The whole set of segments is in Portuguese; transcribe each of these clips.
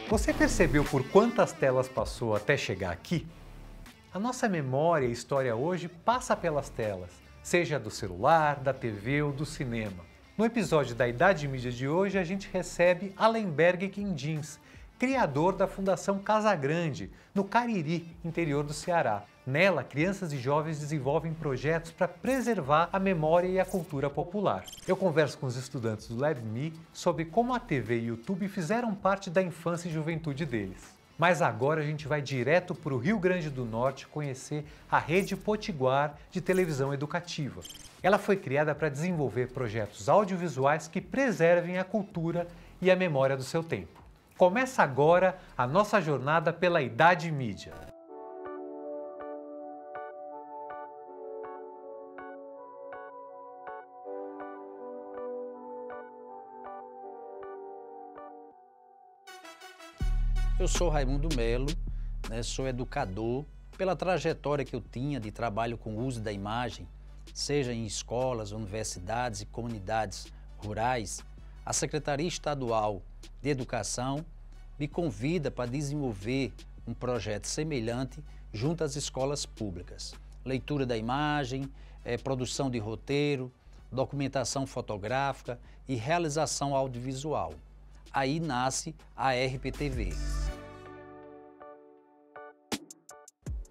Você percebeu por quantas telas passou até chegar aqui? A nossa memória e história hoje passa pelas telas, seja do celular, da TV ou do cinema. No episódio da Idade Mídia de hoje, a gente recebe Alenberg Quindins, criador da Fundação Casagrande, no Cariri, interior do Ceará. Nela, crianças e jovens desenvolvem projetos para preservar a memória e a cultura popular. Eu converso com os estudantes do LabMe sobre como a TV e o YouTube fizeram parte da infância e juventude deles. Mas agora a gente vai direto para o Rio Grande do Norte conhecer a Rede Potiguar de televisão educativa. Ela foi criada para desenvolver projetos audiovisuais que preservem a cultura e a memória do seu tempo. Começa agora a nossa jornada pela Idade Mídia. Eu sou Raimundo Melo, sou educador. Pela trajetória que eu tinha de trabalho com o uso da imagem, seja em escolas, universidades e comunidades rurais, a Secretaria Estadual de Educação me convida para desenvolver um projeto semelhante junto às escolas públicas. Leitura da imagem, produção de roteiro, documentação fotográfica e realização audiovisual. Aí nasce a RPTV.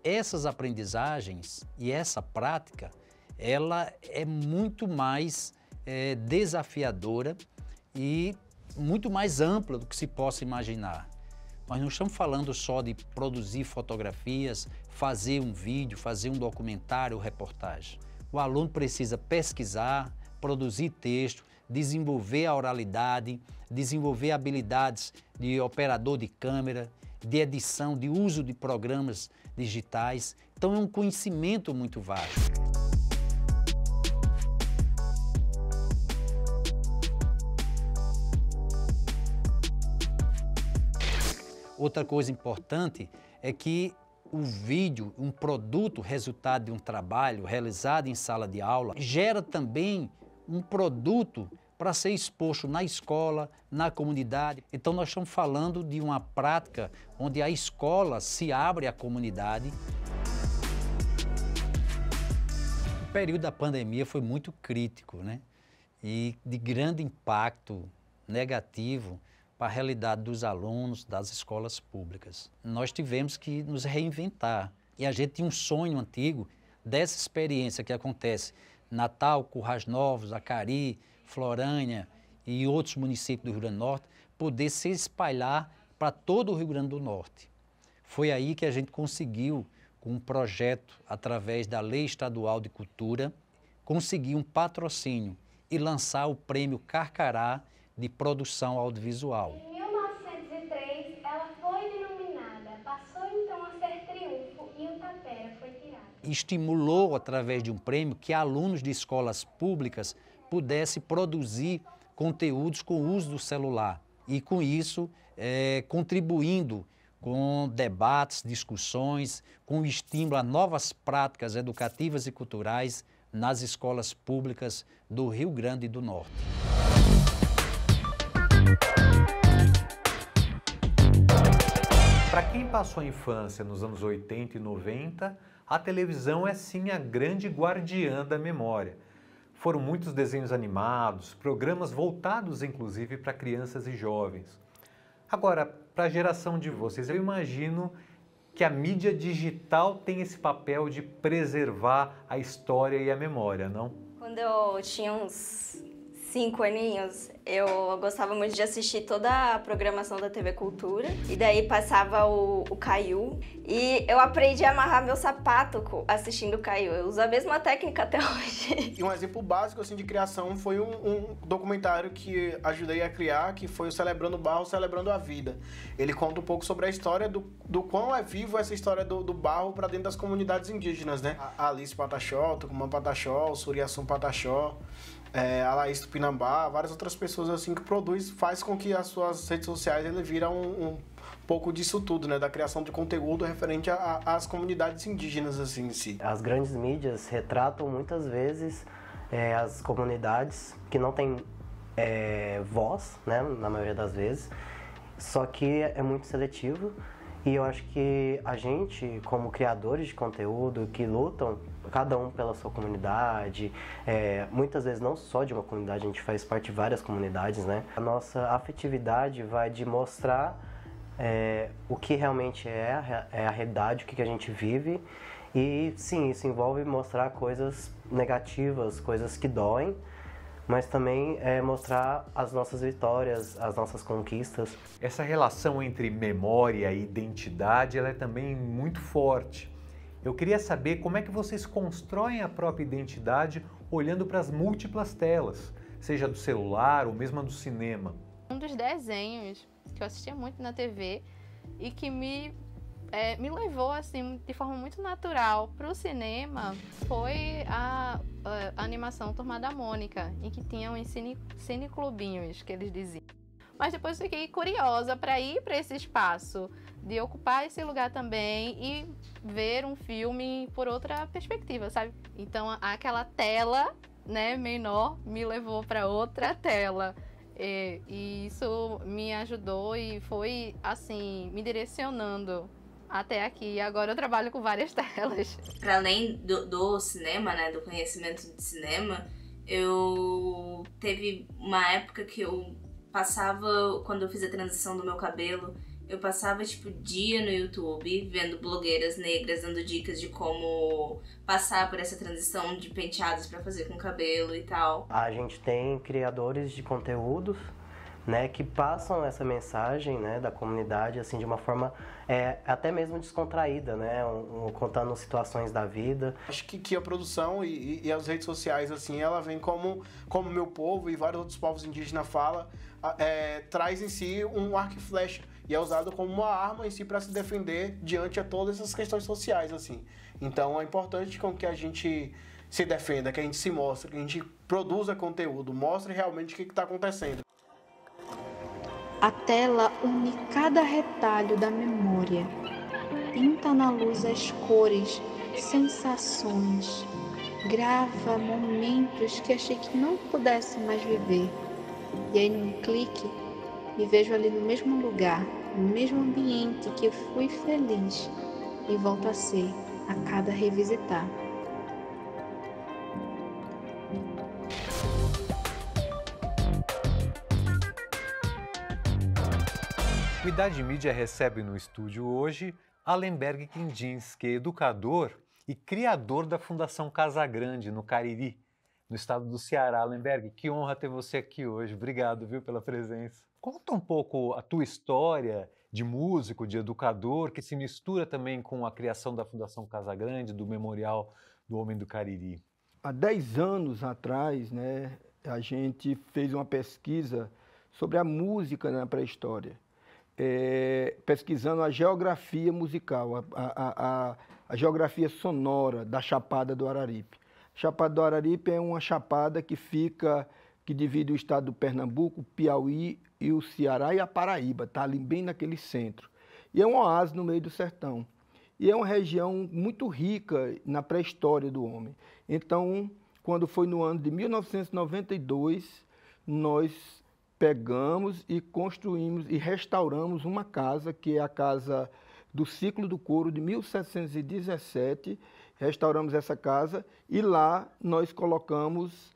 Essas aprendizagens e essa prática, ela é muito mais desafiadora e muito mais ampla do que se possa imaginar. Nós não estamos falando só de produzir fotografias, fazer um vídeo, fazer um documentário ou reportagem. O aluno precisa pesquisar, produzir texto, desenvolver a oralidade, desenvolver habilidades de operador de câmera, de edição, de uso de programas digitais. Então é um conhecimento muito vasto. Outra coisa importante é que o vídeo, um produto resultado de um trabalho realizado em sala de aula, gera também um produto para ser exposto na escola, na comunidade. Então nós estamos falando de uma prática onde a escola se abre à comunidade. O período da pandemia foi muito crítico, E de grande impacto negativo para a realidade dos alunos das escolas públicas. Nós tivemos que nos reinventar e a gente tinha um sonho antigo dessa experiência que acontece Natal, Currais Novos, Acari, Florânia e outros municípios do Rio Grande do Norte, poder se espalhar para todo o Rio Grande do Norte. Foi aí que a gente conseguiu, com um projeto através da Lei Estadual de Cultura, conseguir um patrocínio e lançar o Prêmio Carcará de Produção Audiovisual. Em 1903, ela foi denominada, passou então a ser Triunfo e o Tapera foi tirado. Estimulou, através de um prêmio, que alunos de escolas públicas pudessem produzir conteúdos com o uso do celular e, com isso, contribuindo com debates, discussões, com estímulo a novas práticas educativas e culturais nas escolas públicas do Rio Grande do Norte. Para quem passou a infância nos anos 80 e 90, a televisão é sim a grande guardiã da memória. Foram muitos desenhos animados, programas voltados inclusive para crianças e jovens. Agora, para a geração de vocês, eu imagino que a mídia digital tem esse papel de preservar a história e a memória, não? Quando eu tinha uns 5 aninhos, eu gostava muito de assistir toda a programação da TV Cultura. E daí passava o Caiu. E eu aprendi a amarrar meu sapato assistindo o Caiu. Eu uso a mesma técnica até hoje. E um exemplo básico assim, de criação foi um documentário que ajudei a criar, que foi o Celebrando o Barro, Celebrando a Vida. Ele conta um pouco sobre a história do quão é vivo essa história do barro para dentro das comunidades indígenas, A Alice Pataxó, Tucumã Pataxó, o Suriaçum Pataxó, a Laís Tupinambá, várias outras pessoas assim que faz com que as suas redes sociais ele vira um pouco disso tudo, da criação de conteúdo referente às comunidades indígenas assim em si. As grandes mídias retratam muitas vezes as comunidades que não têm voz, na maioria das vezes, só que é muito seletivo. E eu acho que a gente, como criadores de conteúdo que lutam, cada um pela sua comunidade, muitas vezes não só de uma comunidade, a gente faz parte de várias comunidades, né? A nossa afetividade vai de mostrar o que realmente é a realidade, o que a gente vive. E sim, isso envolve mostrar coisas negativas, coisas que doem, mas também mostrar as nossas vitórias, as nossas conquistas. Essa relação entre memória e identidade, ela é também muito forte. Eu queria saber como é que vocês constroem a própria identidade olhando para as múltiplas telas, seja do celular ou mesmo do cinema. Um dos desenhos que eu assistia muito na TV e que me levou assim de forma muito natural para o cinema foi a animação Turma da Mônica, em que tinham os cineclubinhos, que eles diziam. Mas depois fiquei curiosa para ir para esse espaço, de ocupar esse lugar também e ver um filme por outra perspectiva, sabe? Então aquela tela, né, menor me levou para outra tela. E isso me ajudou e foi assim me direcionando até aqui. Agora eu trabalho com várias telas. Para além do cinema, né, do conhecimento de cinema, eu teve uma época que eu passava, quando eu fiz a transição do meu cabelo, eu passava tipo dia no YouTube vendo blogueiras negras dando dicas de como passar por essa transição de penteados para fazer com cabelo e tal. A gente tem criadores de conteúdos, né, que passam essa mensagem, né, da comunidade assim de uma forma até mesmo descontraída, né, contando situações da vida. Acho que a produção e as redes sociais assim, ela vem como meu povo e vários outros povos indígenas falam, traz em si um arco e flecha e é usado como uma arma em si para se defender diante a todas essas questões sociais assim. Então é importante com que a gente se defenda, que a gente se mostre, que a gente produza conteúdo, mostre realmente o que está acontecendo. A tela une cada retalho da memória, pinta na luz as cores, sensações, grava momentos que achei que não pudesse mais viver. E aí, num clique, me vejo ali no mesmo lugar, no mesmo ambiente que eu fui feliz e volto a ser a cada revisitar. O Idade Mídia recebe no estúdio hoje Alenberg Quindins, que é educador e criador da Fundação Casagrande, no Cariri, no estado do Ceará. Alenberg, que honra ter você aqui hoje. Obrigado, viu, pela presença. Conta um pouco a tua história de músico, de educador, que se mistura também com a criação da Fundação Casagrande, do Memorial do Homem do Cariri. Há 10 anos atrás, né, a gente fez uma pesquisa sobre a música na pré-história. Pesquisando a geografia musical, a geografia sonora da Chapada do Araripe. Chapada do Araripe é uma chapada que divide o estado do Pernambuco, o Piauí e o Ceará e a Paraíba, está ali bem naquele centro. E é um oásis no meio do sertão. E é uma região muito rica na pré-história do homem. Então, quando foi no ano de 1992, nós pegamos e construímos e restauramos uma casa, que é a Casa do Ciclo do Couro, de 1717. Restauramos essa casa e lá nós colocamos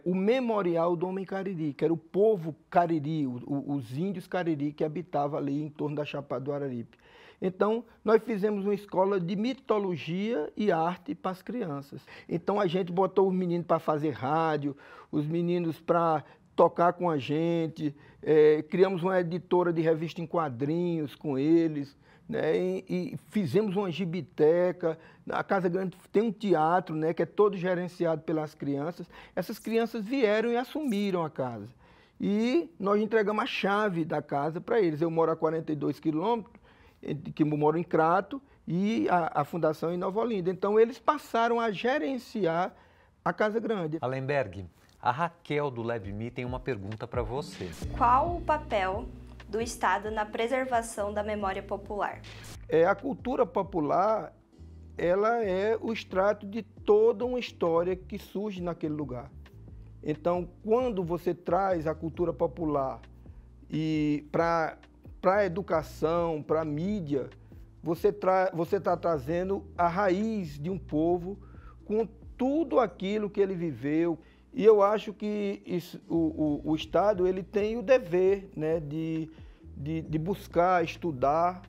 o Memorial do Homem Cariri, que era o povo cariri, os índios cariri que habitavam ali em torno da Chapada do Araripe. Então, nós fizemos uma escola de mitologia e arte para as crianças. Então, a gente botou os meninos para fazer rádio, os meninos para tocar com a gente, criamos uma editora de revista em quadrinhos com eles, né, e fizemos uma gibiteca. A Casa Grande tem um teatro, né, que é todo gerenciado pelas crianças. Essas crianças vieram e assumiram a casa. E nós entregamos a chave da casa para eles. Eu moro a 42 quilômetros, que moro em Crato, e a fundação em Nova Olinda. Então, eles passaram a gerenciar a Casa Grande. Alenberg, a Raquel do LabMe tem uma pergunta para você. Qual o papel do Estado na preservação da memória popular? A cultura popular, ela é o extrato de toda uma história que surge naquele lugar. Então, quando você traz a cultura popular e para para a educação, para a mídia, você está trazendo a raiz de um povo com tudo aquilo que ele viveu. E eu acho que o Estado ele tem o dever, né, de buscar, estudar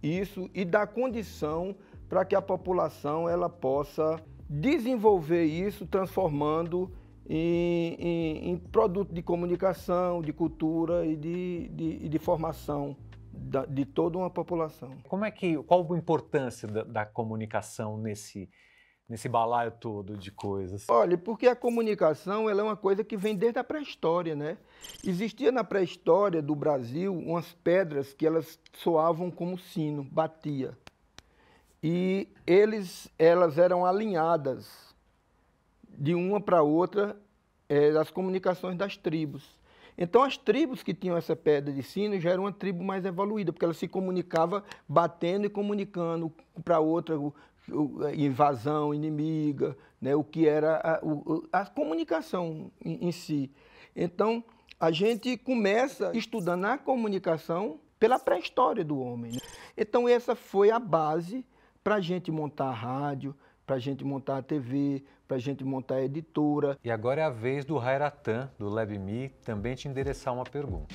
isso e dar condição para que a população ela possa desenvolver isso, transformando em produto de comunicação, de cultura e de formação de toda uma população. Qual a importância da comunicação nesse balaio todo de coisas? Olha, porque a comunicação ela é uma coisa que vem desde a pré-história, né? Existia na pré-história do Brasil umas pedras que elas soavam como sino, batia. E elas eram alinhadas de uma para outra as comunicações das tribos. Então as tribos que tinham essa pedra de sino já eram uma tribo mais evoluída, porque ela se comunicava batendo e comunicando para outra invasão inimiga, né, o que era a comunicação em si. Então, a gente começa estudando a comunicação pela pré-história do homem, né? Então, essa foi a base para a gente montar a rádio, para a gente montar a TV, para a gente montar a editora. E agora é a vez do Rairatã, do LabMe, também te endereçar uma pergunta.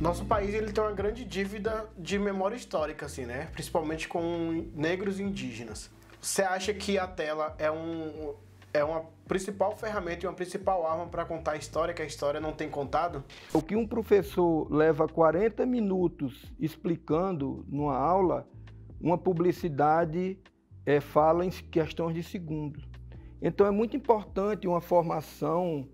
Nosso país ele tem uma grande dívida de memória histórica, assim, né? Principalmente com negros e indígenas. Você acha que a tela é uma principal ferramenta e uma principal arma para contar a história que a história não tem contado? O que um professor leva 40 minutos explicando numa aula, uma publicidade fala em questões de segundos. Então é muito importante uma formação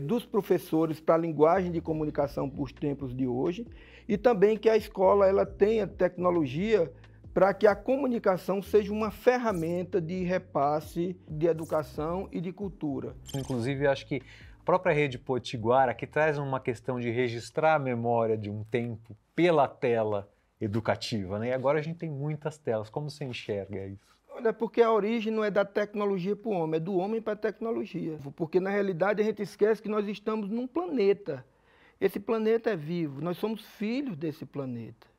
dos professores para a linguagem de comunicação para os tempos de hoje e também que a escola ela tenha tecnologia para que a comunicação seja uma ferramenta de repasse de educação e de cultura. Inclusive, acho que a própria Rede Potiguara, que traz uma questão de registrar a memória de um tempo pela tela educativa, né? E agora a gente tem muitas telas. Como você enxerga isso? Olha, porque a origem não é da tecnologia para o homem, é do homem para a tecnologia. Porque, na realidade, a gente esquece que nós estamos num planeta. Esse planeta é vivo, nós somos filhos desse planeta.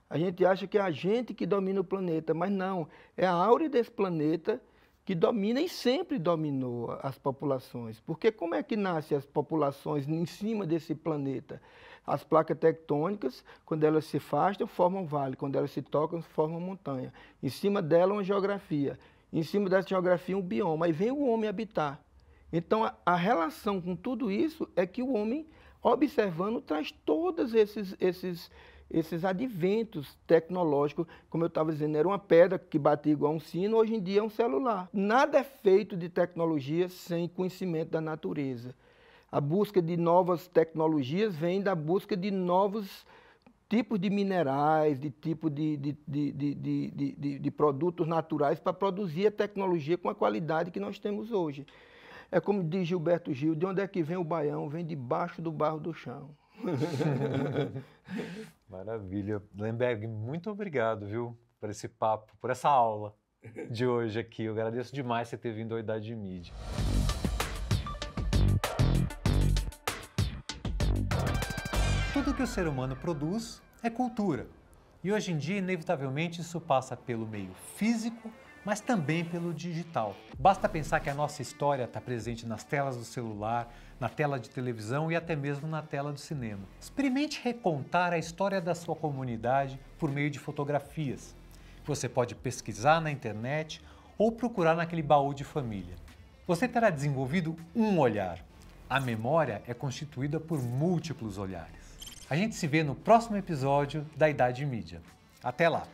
A gente acha que é a gente que domina o planeta, mas não. É a áurea desse planeta que domina e sempre dominou as populações. Porque como é que nascem as populações em cima desse planeta? As placas tectônicas, quando elas se afastam, formam vale. Quando elas se tocam, formam montanha. Em cima dela, uma geografia. Em cima dessa geografia, um bioma. Aí vem o homem habitar. Então, a relação com tudo isso é que o homem, observando, traz todos esses adventos tecnológicos. Como eu estava dizendo, era uma pedra que batia igual um sino, hoje em dia é um celular. Nada é feito de tecnologia sem conhecimento da natureza. A busca de novas tecnologias vem da busca de novos tipos de minerais, de tipo de produtos naturais para produzir a tecnologia com a qualidade que nós temos hoje. É como diz Gilberto Gil, de onde é que vem o baião? Vem debaixo do barro do chão. Maravilha. Lemberg, muito obrigado, viu, por esse papo, por essa aula de hoje aqui. Eu agradeço demais você ter vindo ao Idade Mídia. Tudo que o ser humano produz é cultura. E hoje em dia, inevitavelmente, isso passa pelo meio físico, mas também pelo digital. Basta pensar que a nossa história está presente nas telas do celular, na tela de televisão e até mesmo na tela do cinema. Experimente recontar a história da sua comunidade por meio de fotografias. Você pode pesquisar na internet ou procurar naquele baú de família. Você terá desenvolvido um olhar. A memória é constituída por múltiplos olhares. A gente se vê no próximo episódio da Idade Mídia. Até lá!